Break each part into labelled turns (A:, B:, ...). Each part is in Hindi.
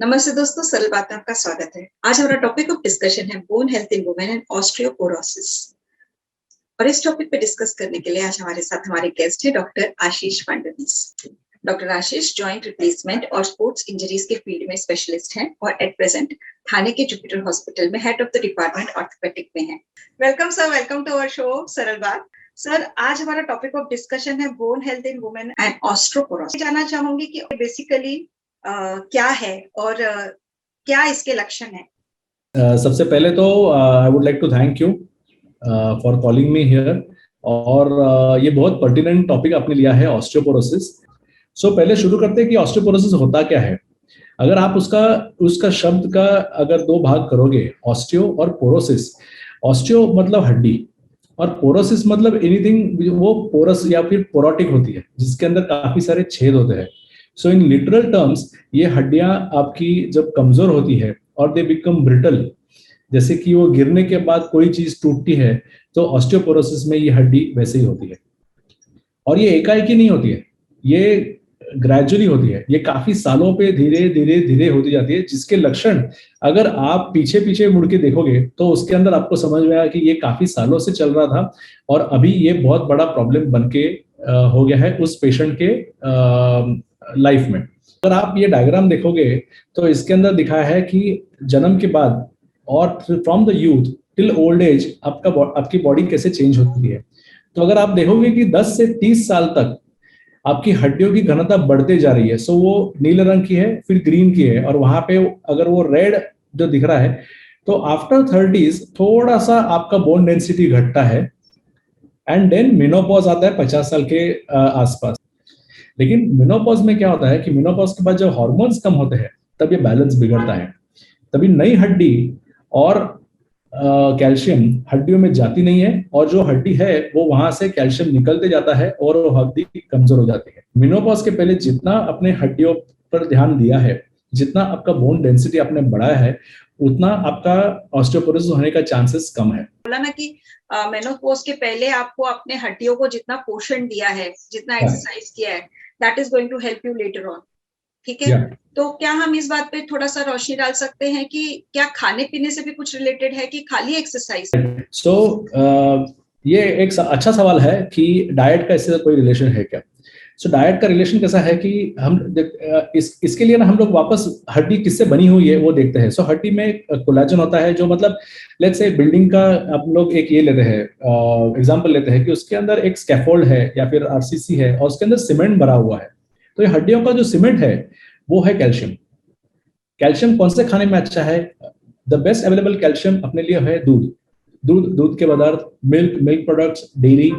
A: नमस्ते दोस्तों, सरल बात में आपका स्वागत है। आज हमारा टॉपिक ऑफ डिस्कशन है bone health in women and osteoporosis. और इस टॉपिक पे डिस्कस करने के लिए आज हमारे साथ हमारे गेस्ट है doctor Ashish Fadnavis. Doctor Ashish joint replacement और स्पोर्ट्स इंजरीज के फील्ड में स्पेशलिस्ट हैं और एट प्रेजेंट थाने के जुपिटर हॉस्पिटल में head of the department orthopaedic में हैं। Welcome sir, welcome to our show सरल बात। सर, आज हमारा टॉपिक ऑफ डिस्कशन है bone health in women and osteoporosis. जानना चाहूंगी कि बेसिकली क्या है और क्या इसके लक्षण है।
B: सबसे पहले तो I would like to thank you for calling me here. और ये बहुत पर्टिनेंट टॉपिक आपने लिया है, ऑस्टियोपोरोसिस। सो पहले शुरू करते हैं कि ऑस्टियोपोरोसिस होता क्या है। अगर आप उसका शब्द का अगर दो भाग करोगे, ऑस्टियो और पोरोसिस। ऑस्टियो मतलब हड्डी और पोरोसिस मतलब एनीथिंग वो पोरस या फिर पोरोटिक होती है, जिसके अंदर काफी सारे छेद होते हैं। सो इन लिटरल टर्म्स ये हड्डियां आपकी जब कमजोर होती है और दे बिकम ब्रिटल, जैसे कि वो गिरने के बाद कोई चीज टूटती है, तो ऑस्टियोपोरोसिस में ये हड्डी वैसे ही होती है। और ये एकाएक ही नहीं होती है, ये ग्रेजुअली होती है। ये काफी सालों पे धीरे धीरे धीरे होती जाती है, जिसके लक्षण अगर आप पीछे पीछे मुड़ के देखोगे तो उसके अंदर आपको समझ में आया कि ये काफी सालों से चल रहा था और अभी ये बहुत बड़ा प्रॉब्लम बन के हो गया है उस पेशेंट के लाइफ में। अगर आप ये डायग्राम देखोगे तो इसके अंदर दिखाया है कि जन्म के बाद और from the youth till old age आपकी बॉडी कैसे चेंज होती है। तो अगर आप देखोगे कि 10 से 30 साल तक आपकी हड्डियों की घनता बढ़ते जा रही है। सो वो नीले रंग की है, फिर ग्रीन की है, और वहां पे अगर वो रेड जो दिख रहा है, तो आफ्टर 30s थोड़ा सा आपका बोन डेंसिटी घटता है एंड देन मेनोपॉज आता है 50 साल के आसपास। लेकिन मेनोपॉज में क्या होता है कि मेनोपॉज के बाद जब हार्मोन्स कम होते हैं तब ये बैलेंस बिगड़ता है। तभी नई हड्डी और कैल्शियम हड्डियों में जाती नहीं है, और जो हड्डी है वो वहां से कैल्शियम निकलते जाता है और वो हड्डी कमजोर हो जाती है। मेनोपॉज के पहले जितना अपने हड्डियों पर ध्यान दिया है, जितना आपका बोन डेंसिटी आपने बढ़ाया है, उतना आपका ऑस्टियोपोरोसिस होने का चांसेस कम है।
A: बोला ना कि मेनोपॉज के पहले आपको अपने हड्डियों को जितना पोषण दिया है, जितना एक्सरसाइज किया है, that is going to help you later on. ठीक है, तो क्या हम इस बात पे थोड़ा सा रोशनी डाल सकते हैं कि क्या खाने पीने से भी कुछ रिलेटेड है कि खाली एक्सरसाइज?
B: ये एक अच्छा सवाल है कि डाइट का इससे कोई रिलेशन है क्या। डाइट का रिलेशन कैसा है कि हम इसके लिए ना हम लोग वापस हड्डी किससे बनी हुई है वो देखते हैं। हड्डी में कोलेजन होता है, जो मतलब लेट्स से बिल्डिंग का आप लोग एक ये लेते हैं, एग्जांपल लेते हैं कि उसके अंदर एक स्कैफोल्ड है या फिर आरसीसी है और उसके अंदर सीमेंट भरा हुआ है। तो ये हड्डियों का जो सीमेंट है वो है कैल्शियम। कैल्शियम कौन से खाने में अच्छा है? द बेस्ट अवेलेबल कैल्शियम अपने लिए है दूध के पदार्थ, मिल्क प्रोडक्ट्स, डेयरी,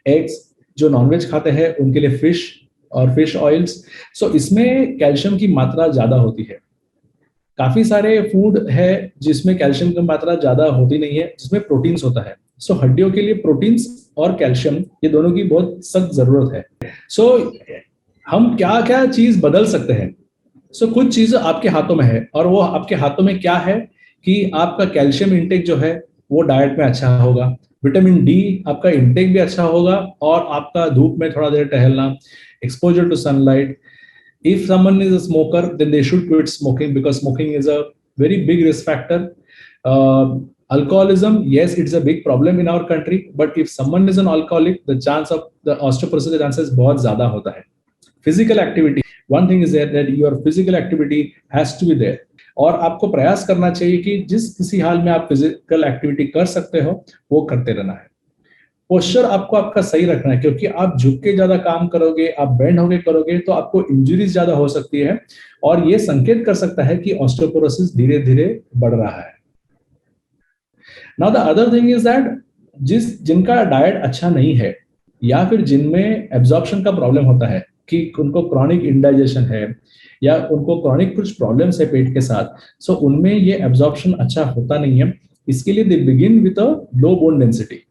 B: एग्स। जो नॉनवेज खाते हैं उनके लिए फिश और फिश ऑयल्स। इसमें कैल्शियम की मात्रा ज्यादा होती है। काफी सारे फूड है जिसमें कैल्शियम की मात्रा ज्यादा होती नहीं है, जिसमें प्रोटीन्स होता है। हड्डियों के लिए प्रोटीन्स और कैल्शियम ये दोनों की बहुत सख्त जरूरत है। हम क्या क्या चीज बदल सकते हैं? कुछ चीजें आपके हाथों में है, और वो आपके हाथों में क्या है कि आपका कैल्शियम इंटेक जो है वो डाइट में अच्छा होगा, विटामिन डी आपका इंटेक भी अच्छा होगा, और आपका धूप में थोड़ा देर टहलना, exposure to sunlight. If someone is a smoker, then they should quit smoking because smoking is a very big risk factor. Alcoholism, yes, it's a big problem in our country, but if someone is an alcoholic, the chance of the osteoporosis chances बहुत ज्यादा होता है। Physical activity, one thing is that your physical activity has to be there, और आपको प्रयास करना चाहिए कि जिस किसी हाल में आप फिजिकल एक्टिविटी कर सकते हो वो करते रहना है। पोस्चर आपको आपका सही रखना है, क्योंकि आप झुक के ज्यादा काम करोगे, आप बेंड होके करोगे तो आपको इंजरीज ज्यादा हो सकती है, और ये संकेत कर सकता है कि ऑस्टियोपोरोसिस धीरे धीरे बढ़ रहा है। Now the other thing is that जिनका डाइट अच्छा नहीं है, या फिर जिनमें एब्जॉर्प्शन का प्रॉब्लम होता है कि उनको क्रॉनिक इंडाइजेशन है या उनको क्रॉनिक कुछ प्रॉब्लम्स है पेट के साथ, उनमें ये एब्जॉर्प्शन अच्छा होता नहीं है। इसके लिए they begin with a low bone density.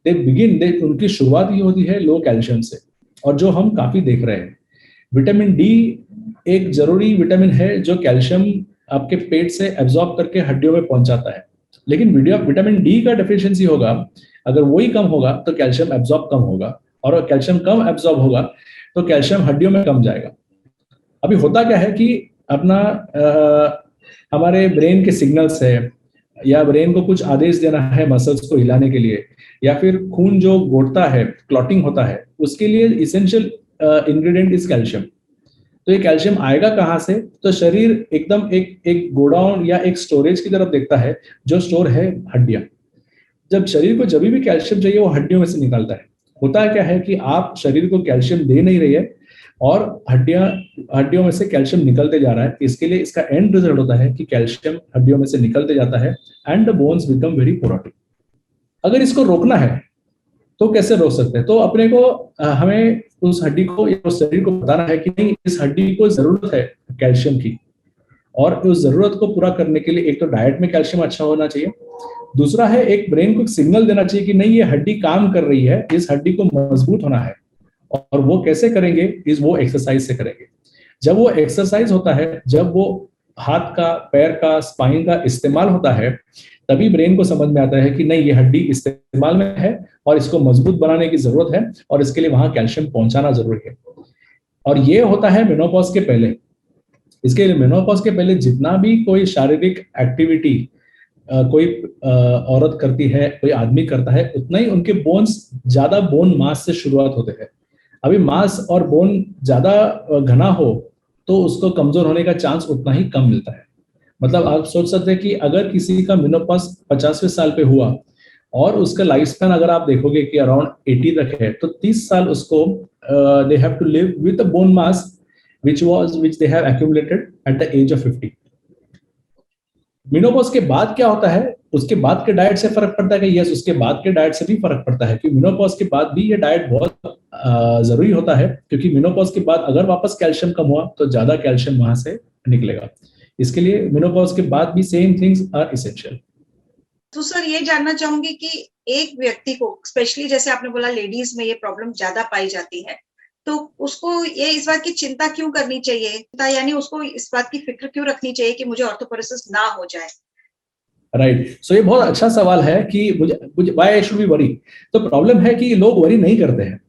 B: उनकी शुरुआत ही होती है लो कैल्शियम से, और जो हम काफी देख रहे हैं। विटामिन डी एक जरूरी विटामिन है जो कैल्शियम आपके पेट से एब्जॉर्ब करके हड्डियों में पहुंचाता है। लेकिन विटामिन डी का डेफिशिएंसी होगा, अगर वही कम होगा तो कैल्शियम एब्जॉर्ब कम होगा, और कैल्शियम कम एब्जॉर्ब होगा तो कैल्शियम हड्डियों में कम जाएगा। अभी होता क्या है कि अपना हमारे ब्रेन के सिग्नल्स है, या ब्रेन को कुछ आदेश देना है मसल्स को हिलाने के लिए, या फिर खून जो घोटता है, क्लॉटिंग होता है, उसके लिए इसेंशियल इंग्रेडिएंट इज कैल्शियम। तो ये कैल्शियम आएगा कहाँ से? तो शरीर एकदम एक एक गोडाउन या एक स्टोरेज की तरफ देखता है, जो स्टोर है हड्डियां। जब शरीर को जब भी कैल्शियम चाहिए वो हड्डियों में से निकलता है। होता क्या है कि आप शरीर को कैल्शियम दे नहीं रही है और हड्डियों में से कैल्शियम निकलते जा रहा है। इसके लिए इसका एंड रिजल्ट होता है कि कैल्शियम हड्डियों में से निकलते जाता है and the bones become very porotic. अगर इसको रोकना है तो कैसे रोक सकते हैं? तो अपने को हमें उस हड्डी को या उस शरीर को बताना है कि नहीं, इस हड्डी को जरूरत है कैल्शियम की, और उस जरूरत को पूरा करने के लिए एक तो डाइट में कैल्शियम अच्छा होना चाहिए, दूसरा है एक ब्रेन को सिग्नल देना चाहिए कि नहीं, ये हड्डी काम कर रही है, इस हड्डी को मजबूत होना है। और वो कैसे करेंगे? वो एक्सरसाइज से करेंगे। जब वो एक्सरसाइज होता है, जब वो हाथ का, पैर का, स्पाइन का इस्तेमाल होता है, तभी ब्रेन को समझ में आता है कि नहीं, ये हड्डी इस्तेमाल में है और इसको मजबूत बनाने की जरूरत है और इसके लिए वहां कैल्शियम पहुंचाना जरूरी है। और ये होता है मेनोपॉज के पहले। इसके लिए मेनोपॉज के पहले जितना भी कोई शारीरिक एक्टिविटी कोई औरत करती है, कोई आदमी करता है, उतना ही उनके बोन्स ज्यादा बोन मास से शुरुआत होते हैं। अभी मास और बोन ज्यादा घना हो तो उसको कमजोर होने का चांस उतना ही कम मिलता है। मतलब आप सोच सकते हैं कि अगर किसी का मेनोपॉज 50वें साल पे हुआ और उसका लाइफ स्पैन अगर आप देखोगे कि अराउंड 80 तक है, तो 30 साल उसको they have to live with a bone mass which they have accumulated at the age of 50। Menopause के बाद क्या होता है? उसके बाद के डाइट से फर्क पड़ता है कि यस, उसके बाद के डाइट से भी फर्क पड़ता है कि मेनोपॉज के बाद भी ये डाइट बहुत जरूरी होता है, क्योंकि मेनोपॉज के बाद अगर वापस कैल्शियम कम हुआ तो ज्यादा कैल्शियम वहां से निकलेगा। इसके लिए मेनोपॉज के बाद भी सेम थिंग्स आर इसेंशियल।
A: तो सर ये जानना चाहूंगी कि एक व्यक्ति को, स्पेशली जैसे आपने बोला लेडीज में ये प्रॉब्लम ज्यादा पाई जाती है, तो उसको ये इस बात की चिंता क्यों करनी चाहिए, यानी उसको इस बात की फिक्र क्यों रखनी चाहिए कि मुझे ऑर्थोपोरोसिस ना हो जाए?
B: राइट, सो ये बहुत अच्छा सवाल है कि मुझे why I should be worry. तो प्रॉब्लम है कि लोग वरी नहीं करते हैं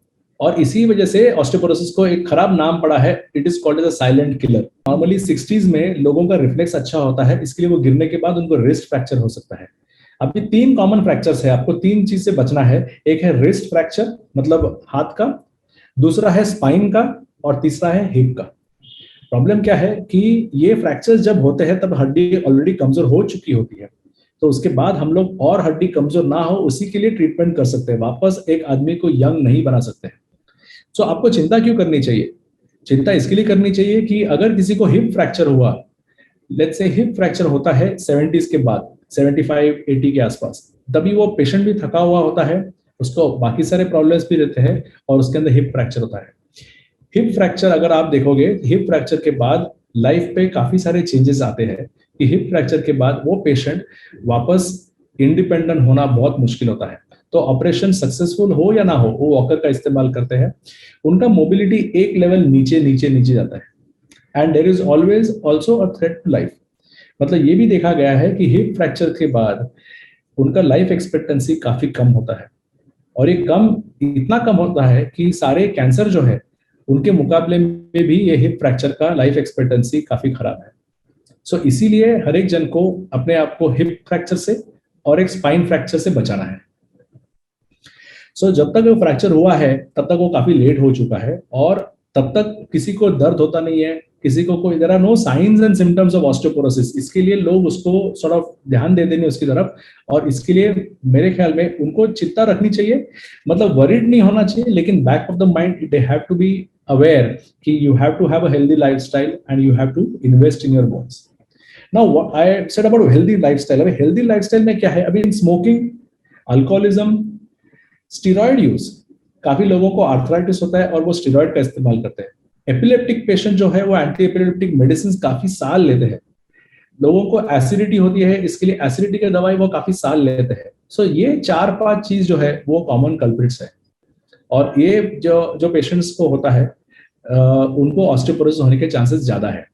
B: और इसी वजह से ऑस्टियोपोरोसिस को एक खराब नाम पड़ा है। It is called as a silent killer. Normally 60s में लोगों का रिफ्लेक्स अच्छा होता है, इसके लिए वो गिरने के बाद उनको रिस्ट फ्रैक्चर हो सकता है। अभी 3 कॉमन फ्रैक्चर्स है, आपको 3 चीज से बचना है। एक है रिस्ट फ्रैक्चर, मतलब हाथ का, दूसरा है स्पाइन का, और तीसरा है हिप का। प्रॉब्लम क्या है कि ये फ्रैक्चर्स जब होते हैं तब हड्डी ऑलरेडी कमजोर हो चुकी होती है, तो उसके बाद हम लोग और हड्डी कमजोर ना हो उसी के लिए ट्रीटमेंट कर सकते हैं। वापस एक आदमी को यंग नहीं बना सकते हैं। सो आपको चिंता क्यों करनी चाहिए? चिंता इसके लिए करनी चाहिए कि अगर किसी को हिप फ्रैक्चर हुआ, लेट्स से हिप फ्रैक्चर होता है 70s के बाद, 75-80 के आसपास, तभी वो पेशेंट भी थका हुआ होता है, उसको बाकी सारे प्रॉब्लम्स भी रहते हैं और उसके अंदर हिप फ्रैक्चर होता है। हिप फ्रैक्चर अगर आप देखोगे, हिप फ्रैक्चर के बाद लाइफ पे काफी सारे चेंजेस आते हैं कि हिप फ्रैक्चर के बाद वो पेशेंट वापस इंडिपेंडेंट होना बहुत मुश्किल होता है। तो ऑपरेशन सक्सेसफुल हो या ना हो, वो वॉकर का इस्तेमाल करते हैं, उनका मोबिलिटी एक लेवल नीचे नीचे नीचे जाता है and there is always also a threat to life. मतलब ये भी देखा गया है कि हिप फ्रैक्चर के बाद उनका लाइफ एक्सपेक्टेंसी काफी कम होता है, और ये इतना कम होता है कि सारे कैंसर जो है उनके मुकाबले में भी ये हिप फ्रैक्चर का लाइफ एक्सपेक्टेंसी काफी खराब है। सो इसीलिए हर एक जन को अपने आप को हिप फ्रैक्चर से और एक स्पाइन फ्रैक्चर से बचाना है। सो जब तक वो फ्रैक्चर हुआ है तब तक वो काफी लेट हो चुका है, और तब तक किसी को दर्द होता नहीं है, किसी को कोई, there are no signs and symptoms of osteoporosis. इसके लिए लोग उसको सॉर्ट ऑफ ध्यान दे देंगे उसकी तरफ, और इसके लिए मेरे ख्याल में उनको चिंता रखनी चाहिए, मतलब वरीड नहीं होना चाहिए, लेकिन back of the mind they have to be aware कि you have to have a healthy lifestyle and you have to invest in your bones. Now what I said about healthy lifestyle, अभी हेल्दी लाइफस्टाइल में क्या है? अभी स्मोकिंग, अल्कोहलिज्म, स्टीरॉयड यूज, काफी लोगों को आर्थराइटिस होता है और वो स्टीरॉयड का इस्तेमाल करते हैं। एपिलेप्टिक पेशेंट जो है वो एंटी एपिलेप्टिक मेडिसिन काफी साल लेते हैं। लोगों को एसिडिटी होती है, इसके लिए एसिडिटी की दवाई वो काफी साल लेते हैं। सो ये 4-5 चीज जो है वो कॉमन कल्प्रिट्स है, और ये जो पेशेंट्स को होता है उनको ऑस्टियोपोरोसिस होने के चांसेस ज्यादा है।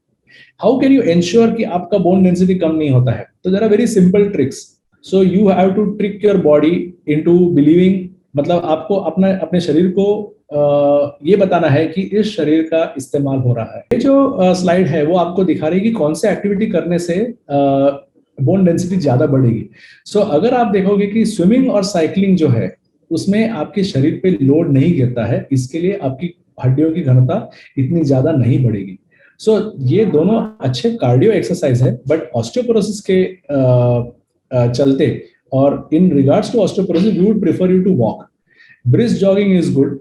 B: हाउ कैन यू एंश्योर कि आपका बोन डेंसिटी कम नहीं होता है? तो there are very simple tricks. So you have to trick your body into believing, मतलब आपको अपने शरीर को ये बताना है कि इस शरीर का इस्तेमाल हो रहा है। ये जो स्लाइड है वो आपको दिखा रही है कि कौन से एक्टिविटी करने से बोन डेंसिटी ज्यादा बढ़ेगी। सो अगर आप देखोगे कि स्विमिंग और साइकिलिंग जो है उसमें आपके शरीर पे लोड नहीं गिरता है, इसके लिए आपकी हड्डियों की घनता इतनी ज्यादा नहीं बढ़ेगी। सो ये दोनों अच्छे कार्डियो एक्सरसाइज है, बट ऑस्टियोपोरोसिस के चलते और in regards to osteoporosis we would prefer you to walk. Brisk jogging is good.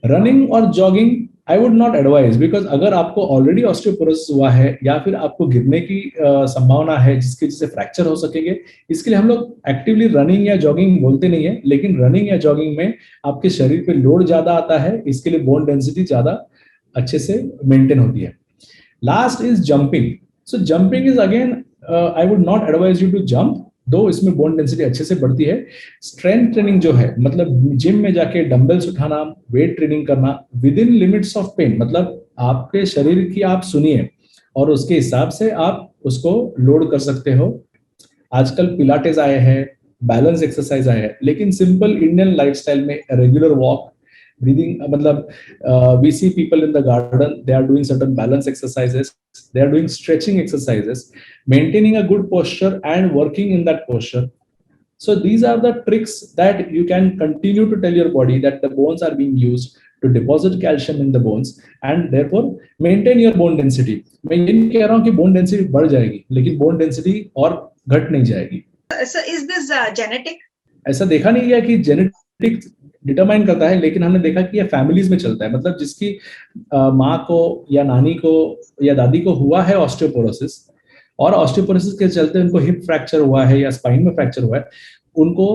B: Running और jogging I would not advise, because अगर आपको ऑलरेडी ऑस्टियोपोरोसिस हुआ है या फिर आपको गिरने की संभावना है जिसकी वजह से फ्रैक्चर हो सकेंगे, इसके लिए हम लोग एक्टिवली रनिंग या जॉगिंग बोलते नहीं है, लेकिन रनिंग या जॉगिंग में आपके शरीर पे लोड ज्यादा आता है, इसके लिए बोन डेंसिटी ज्यादा अच्छे से मेंटेन होती है। Last is jumping. So jumping is again I would not advise you to jump, though इसमें बोन डेंसिटी अच्छे से बढ़ती है। स्ट्रेंथ ट्रेनिंग जो है, मतलब जिम में जाके डंबल्स उठाना, वेट ट्रेनिंग करना within limits of pain, मतलब आपके शरीर की आप सुनिए और उसके हिसाब से आप उसको लोड कर सकते हो। आजकल पिलाटेस आए हैं, बैलेंस एक्सरसाइज आए हैं, लेकिन सिंपल इंडियन लाइफस्टाइल में रेगुलर वॉक, ब्रीदिंग, मतलब we see people in the garden, they are doing certain balance exercises, they are doing stretching exercises, maintaining a good posture and working in that posture. So these are the tricks that you can continue to tell your body that the bones are being used to deposit calcium in the bones and therefore maintain your bone density. मैं ये नहीं कह रहा हूँ कि bone density बढ़ जाएगी, लेकिन bone density और घट नहीं जाएगी।
A: So is this genetic?
B: ऐसा देखा नहीं गया कि जेनेटिक डिटरमाइन करता है, लेकिन हमने देखा कि ये फैमिलीज में चलता है, मतलब जिसकी माँ को या नानी को या दादी को हुआ है ऑस्टियोपोरोसिस और ऑस्टियोपोरोसिस के चलते उनको हिप फ्रैक्चर हुआ है या स्पाइन में फ्रैक्चर हुआ है, उनको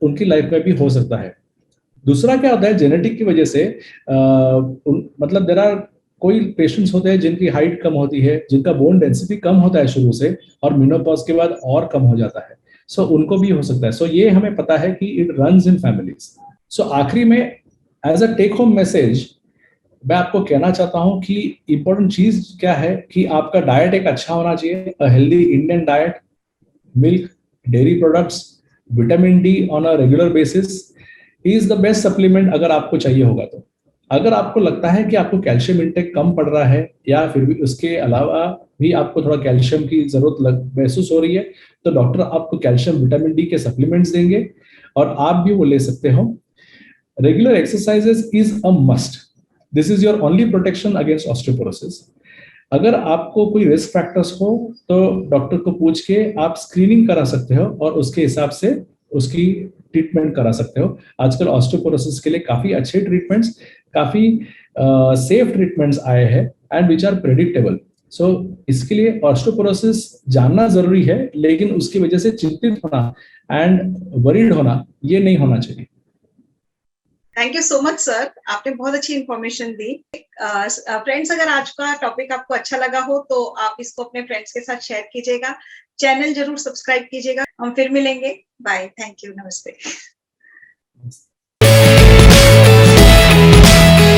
B: उनकी लाइफ में भी हो सकता है। दूसरा क्या होता है, जेनेटिक की वजह से मतलब देयर आर कोई पेशेंट्स होते हैं जिनकी हाइट कम होती है, जिनका बोन डेंसिटी कम होता है शुरू से और मेनोपॉज के बाद और कम हो जाता है, सो उनको भी हो सकता है। सो ये हमें पता है कि it runs in families. So आखिरी में as a take home message मैं आपको कहना चाहता हूं कि इंपॉर्टेंट चीज क्या है कि आपका डाइट एक अच्छा होना चाहिए, a healthy Indian diet, milk, dairy products, vitamin D on a regular basis is the best supplement अगर आपको चाहिए होगा तो। अगर आपको लगता है कि आपको कैल्शियम इंटेक कम पड़ रहा है या फिर भी उसके अलावा भी आपको थोड़ा कैल्शियम की जरूरत महसूस हो रही है, तो डॉक्टर आपको कैल्शियम विटामिन डी के सप्लीमेंट्स देंगे और आप भी वो ले सकते हो। Regular exercises is a must. This is your only protection against osteoporosis. अगर आपको कोई रिस्क फैक्टर्स हो तो डॉक्टर को पूछ के आप स्क्रीनिंग करा सकते हो और उसके हिसाब से उसकी ट्रीटमेंट करा सकते हो। आजकल ऑस्टियोपोरोसिस के लिए काफी अच्छे ट्रीटमेंट्स, काफी सेफ ट्रीटमेंट्स आए हैं एंड विच आर प्रेडिक्टेबल। सो इसके लिए ऑस्टियोपोरोसिस जानना जरूरी है, लेकिन उसकी वजह से चिंतित होना एंड वरीड होना ये नहीं होना चाहिए।
A: Thank you so much sir, आपने बहुत अच्छी इंफॉर्मेशन दी। फ्रेंड्स, अगर आज का टॉपिक आपको अच्छा लगा हो तो आप इसको अपने फ्रेंड्स के साथ शेयर कीजिएगा, चैनल जरूर सब्सक्राइब कीजिएगा। हम फिर मिलेंगे। बाय, थैंक यू, नमस्ते।